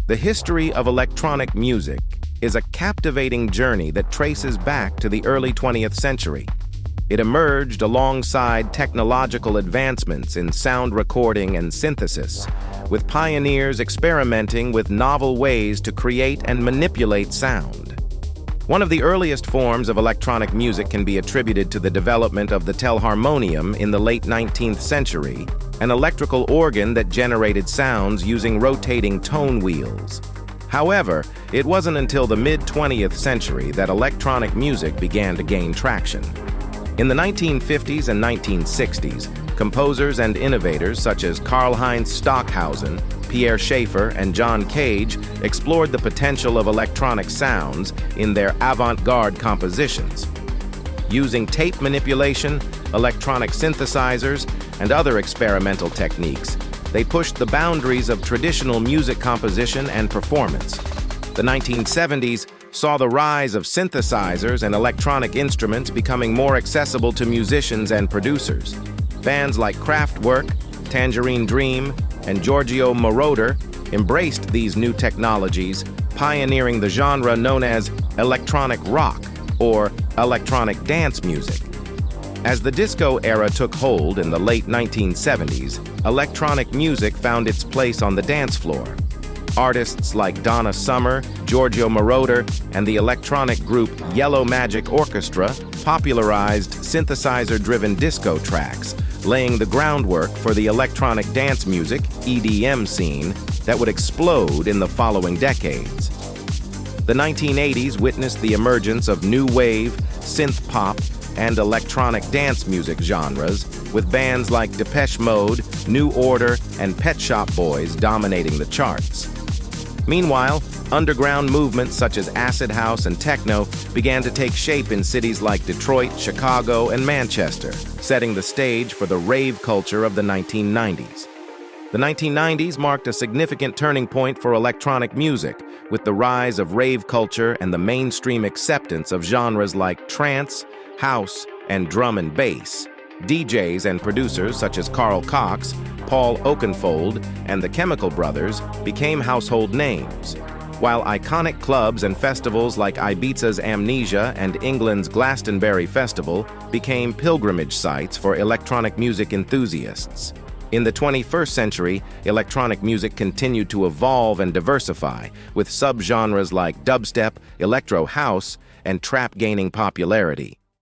The history of electronic music is a captivating journey that traces back to the early 20th century. It emerged alongside technological advancements in sound recording and synthesis, with pioneers experimenting with novel ways to create and manipulate sound. One of the earliest forms of electronic music can be attributed to the development of the telharmonium in the late 19th century, an electrical organ that generated sounds using rotating tone wheels. However, it wasn't until the mid-20th century that electronic music began to gain traction. In the 1950s and 1960s, composers and innovators such as Karlheinz Stockhausen, Pierre Schaeffer, and John Cage explored the potential of electronic sounds in their avant-garde compositions. Using tape manipulation, electronic synthesizers, and other experimental techniques, they pushed the boundaries of traditional music composition and performance. The 1970s saw the rise of synthesizers and electronic instruments becoming more accessible to musicians and producers. Bands like Kraftwerk, Tangerine Dream, and Giorgio Moroder embraced these new technologies, pioneering the genre known as electronic rock or electronic dance music. As the disco era took hold in the late 1970s, electronic music found its place on the dance floor. Artists like Donna Summer, Giorgio Moroder, and the electronic group Yellow Magic Orchestra popularized synthesizer-driven disco tracks, laying the groundwork for the electronic dance music (EDM) scene that would explode in the following decades. The 1980s witnessed the emergence of new wave, synth pop, and electronic dance music genres, with bands like Depeche Mode, New Order, and Pet Shop Boys dominating the charts. Meanwhile, underground movements such as acid house and techno began to take shape in cities like Detroit, Chicago, and Manchester, setting the stage for the rave culture of the 1990s. The 1990s marked a significant turning point for electronic music, with the rise of rave culture and the mainstream acceptance of genres like trance, house, and drum and bass. DJs and producers such as Carl Cox, Paul Oakenfold, and the Chemical Brothers became household names, while iconic clubs and festivals like Ibiza's Amnesia and England's Glastonbury Festival became pilgrimage sites for electronic music enthusiasts. In the 21st century, electronic music continued to evolve and diversify, with subgenres like dubstep, electro house, and trap gaining popularity.